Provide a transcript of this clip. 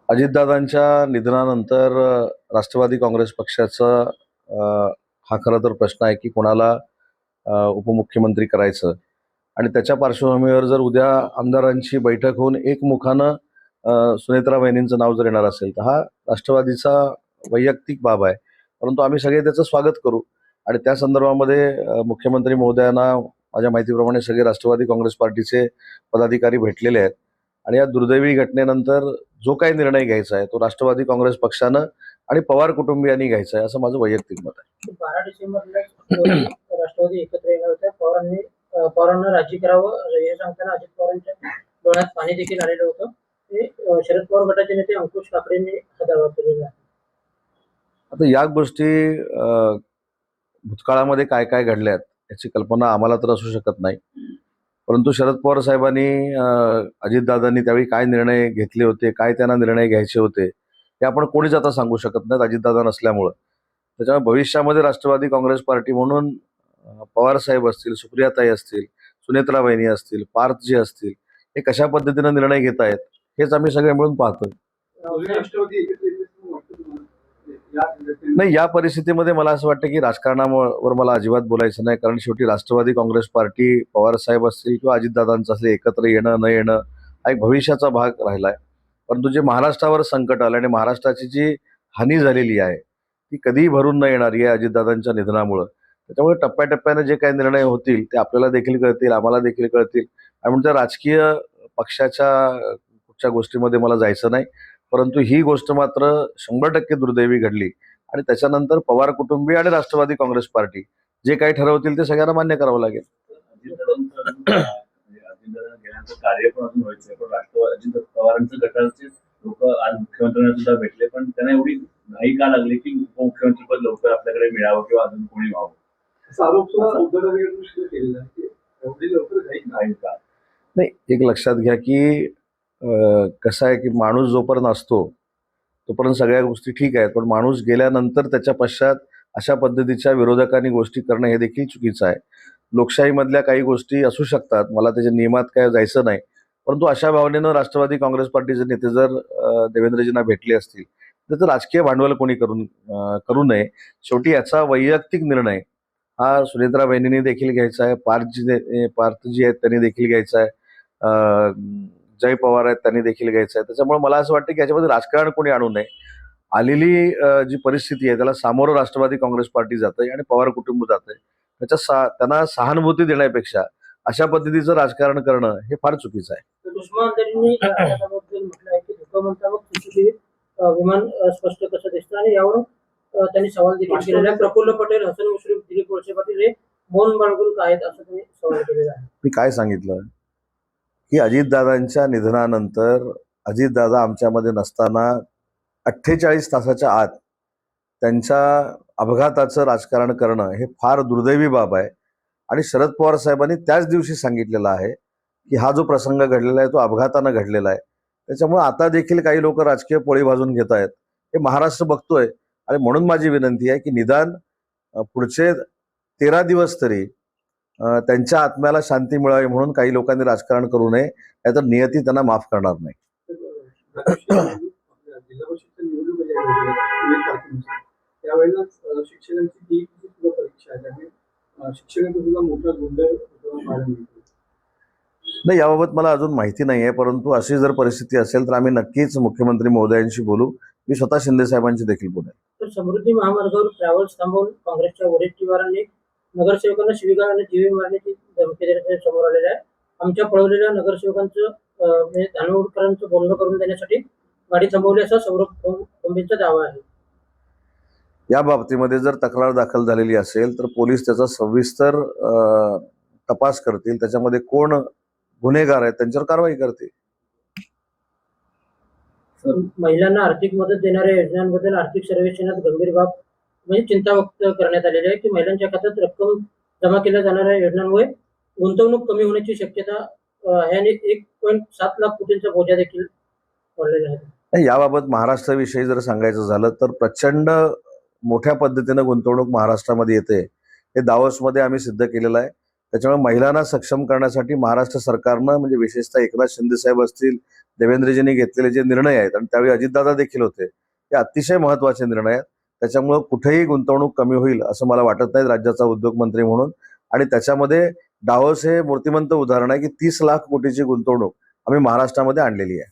अजितदादांच्या निधनानंतर राष्ट्रवादी काँग्रेस पक्षाचा हा खरं तर प्रश्न आहे की कोणाला उपमुख्यमंत्री करायचं आणि त्याच्या पार्श्वभूमीवर जर उद्या आमदारांची बैठक होऊन एकमुखानं सुनेत्रा वहिनींचं नाव जर येणार असेल तर हा राष्ट्रवादीचा वैयक्तिक बाब आहे, परंतु आम्ही सगळे त्याचं स्वागत करू. आणि त्या संदर्भामध्ये मुख्यमंत्री महोदयांना माझ्या माहितीप्रमाणे सगळे राष्ट्रवादी काँग्रेस पार्टीचे पदाधिकारी भेटलेले आहेत आणि या दुर्दैवी घटनेनंतर जो काही निर्णय घ्यायचा आहे तो राष्ट्रवादी काँग्रेस पक्षानं आणि पवार कुटुंबियांनी घ्यायचा आहे असं माझं वैयक्तिक मत आहे. 12 डिसेंबरला राष्ट्रवादी एकत्र येणार होत्या. पवारांना राजी करावं हे सांगताना अजित पवारांच्या डोळ्यात पाणी देखील आलेलं होतं. ते शरद पवार गटाचे नेते अंकुश काकडेंनी हा दावा केलेला आहे. आता या गोष्टी भूतकाळामध्ये काय काय घडल्यात याची कल्पना आम्हाला तर असू शकत नाही, परंतु शरद पवार साहेबांनी अजितदादांनी त्यावेळी काय निर्णय घेतले होते, काय त्यांना निर्णय घ्यायचे होते हे आपण कोणीच आता सांगू शकत नाहीत अजितदादा नसल्यामुळं. त्याच्यामुळे भविष्यामध्ये राष्ट्रवादी काँग्रेस पार्टी म्हणून पवार साहेब असतील, सुप्रियाताई असतील, सुनेत्रा वहिनी असतील, पार्थजी असतील, हे कशा पद्धतीनं निर्णय घेत आहेत हेच आम्ही सगळे मिळून पाहतोय. नाही, या परिस्थितीमध्ये मला असं वाटतं की राजकारणावर मला अजिबात बोलायचं नाही, कारण शेवटी राष्ट्रवादी काँग्रेस पार्टी पवार साहेब असतील किंवा अजितदादांचं असले एकत्र येणं न येणं हा एक भविष्याचा भाग राहिलाय. परंतु जे महाराष्ट्रावर संकट आलं आणि महाराष्ट्राची जी हानी झालेली आहे ती कधीही भरून न येणारी आहे अजितदादांच्या निधनामुळं. त्याच्यामुळे टप्प्याटप्प्याने जे काही निर्णय होतील ते आपल्याला देखील कळतील, आम्हाला देखील कळतील. आणि म्हणजे राजकीय पक्षाच्या कुठच्या गोष्टीमध्ये मला जायचं नाही, परंतु ही गोष्ट मात्र 100% दुर्दैवी घडली आणि त्याच्यानंतर पवार कुटुंबीय आणि राष्ट्रवादी काँग्रेस पार्टी जे काही ठरवतील ते सगळ्यांना मान्य करावं लागेल. कार्य पण अजून व्हायचंय, पण राष्ट्रवादी अजित पवारांच्या गटाचे लोक आज मुख्यमंत्र्यांना सुद्धा भेटले, पण त्यांना एवढी घाई का लागली की उपमुख्यमंत्रीपद लवकर आपल्याकडे मिळावं किंवा अजून कोणी व्हावं नाही, एक लक्षात घ्या की कसं आहे की माणूस जोपर्यंत असतो तोपर्यंत सगळ्या गोष्टी ठीक आहेत, पण माणूस गेल्यानंतर त्याच्या पश्चात अशा पद्धतीच्या विरोधकांनी गोष्टी करणं हे देखील चुकीचं आहे. लोकशाहीमधल्या काही गोष्टी असू शकतात, मला त्याच्या नियमात काय जायचं नाही, परंतु अशा भावनेनं राष्ट्रवादी काँग्रेस पार्टीचे नेते जर देवेंद्रजींना भेटले असतील तर त्याचं राजकीय भांडवल कोणी करू नये. शेवटी याचा वैयक्तिक निर्णय हा सुनेत्रा बहिणींनी देखील घ्यायचा आहे, पार्थजी आहेत त्यांनी देखील घ्यायचा आहे, जय पवार आहेत त्यांनी देखील घ्यायचं आहे. त्याच्यामुळे मला असं वाटतं की याच्यामध्ये राजकारण कोणी आणू नये. आलेली जी परिस्थिती आहे त्याला सामोरं राष्ट्रवादी काँग्रेस पार्टी जाते आणि पवार कुटुंब जाते. त्यांना सहानुभूती देण्यापेक्षा अशा पद्धतीचं राजकारण करणं हे फार चुकीचं आहे. म्हटलं आहे की धोकामंतावर सीसीटीव्ही विमान स्पष्ट कसं दिसतं आणि यावरून त्यांनी सवाल देखील केलेला आहे. प्रफुल्ल पटेल, हसन मुश्रीफ, दिलीप वळसे पाटील हे मौन बाळगून आहेत असं त्यांनी सवाल केलेला आहे. मी काय सांगितलं की अजितदादांच्या निधनानंतर अजितदादा आमच्यामध्ये नसताना 48 तासाच्या आत त्यांच्या अपघाताचं राजकारण करणं हे फार दुर्दैवी बाब आहे. आणि शरद पवार साहेबांनी त्याच दिवशी सांगितलेलं आहे की हा जो प्रसंग घडलेला आहे तो अपघातानं घडलेला आहे. त्याच्यामुळे आता देखील काही लोक राजकीय पोळी भाजून घेत आहेत, हे महाराष्ट्र बघतोय. आणि म्हणून माझी विनंती आहे की निदान पुढचे 13 दिवस तरी त्यांच्या आत्म्याला शांती मिळावी म्हणून काही लोकांनी राजकारण करू नये, नाहीतर नियती त्यांना माफ करणार नाही. त्यावेळेला शिक्षकांची परीक्षा आहे, शिक्षकांचा सुद्धा मोठा गोंधळ नाही, याबाबत मला अजून माहिती नाही आहे, परंतु अशी जर परिस्थिती असेल तर आम्ही नक्कीच मुख्यमंत्री महोदयांशी बोलू. मी स्वतः शिंदे साहेबांशी देखील बोलेन. तर समृद्धी महामार्गावर ट्रॅव्हल्स थांबवून काँग्रेसच्या वरिष्ठांनी नगरसेवकांना शिवीगाळ आणि जीवे मारण्याची धमकी देण्याचे समोर आलेले आहे. आमच्या पळवलेल्या नगरसेवकांचं धानवडकरांचं बोलणं करून देण्यासाठी गाडी थांबवली असा सौरभ खोंबेंचा दावा आहे. या बाबतीमध्ये जर तक्रार दाखल झालेली असेल तर पोलीस त्याचा सविस्तर तपास करतील, त्याच्यामध्ये कोण गुन्हेगार आहेत त्यांच्यावर कारवाई करतील. महिलांना आर्थिक मदत देणाऱ्या योजनांबद्दल आर्थिक सर्वेक्षणात गंभीर बाब म्हणजे चिंता व्यक्त करण्यात आलेली आहे की महिलांच्या खात्यात रक्कम जमा केल्या जाणाऱ्या योजनांमुळे गुंतवणूक कमी होण्याची शक्यता याने 1.7 लाख कोटींचा बोजा देखील वाढलेला आहे. याबाबत महाराष्ट्राविषयी जर सांगायचं झालं तर प्रचंड मोठ्या पद्धतीनं गुंतवणूक महाराष्ट्रामध्ये येते, हे दावोसमध्ये आम्ही सिद्ध केलेलं आहे. त्याच्यामुळे महिलांना सक्षम करण्यासाठी महाराष्ट्र सरकारनं म्हणजे विशेषतः एकनाथ शिंदे साहेब असतील, देवेंद्रजींनी घेतलेले जे निर्णय आहेत आणि त्यावेळी अजितदादा देखील होते, ते अतिशय महत्वाचे निर्णय आहेत. त्याच्यामुळं कुठेही गुंतवणूक कमी होईल असं मला वाटत नाही राज्याचा उद्योगमंत्री म्हणून. आणि त्याच्यामध्ये डावस हे मूर्तिमंत उदाहरण आहे की 30 लाख कोटीची गुंतवणूक आम्ही महाराष्ट्रामध्ये आणलेली आहे.